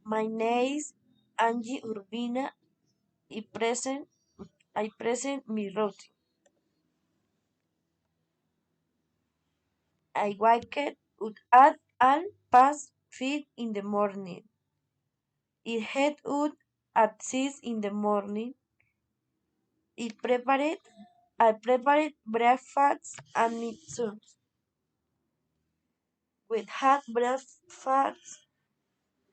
My name is Angie Urbina. I present my routine. I wake up at all past 5 in the morning. I head out at 6 in the morning. I prepared I prepared breakfast and meat soon. We had breakfast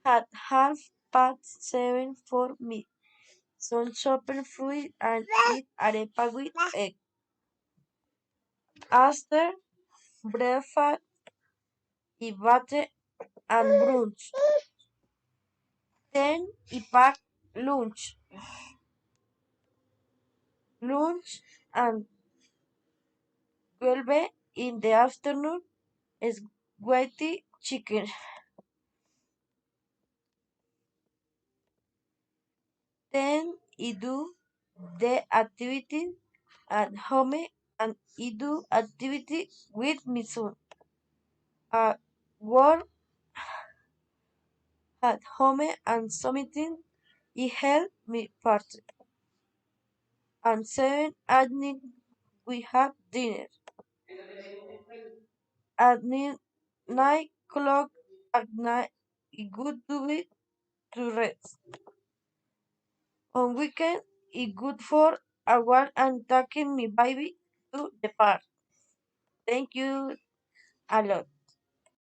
at 7:30 for me. Some chopped fruit and eat arepa with egg. After breakfast, I bathe and brunch. Then I pack lunch. Lunch and 12 in the afternoon is white chicken. Then I do the activity at home and I do activity with my son. At work at home and something I help me partner. And 7 at night we have dinner. At 9 o'clock at night I go to bed to rest. On weekend I good for a walk and taking my baby to the park. Thank you a lot.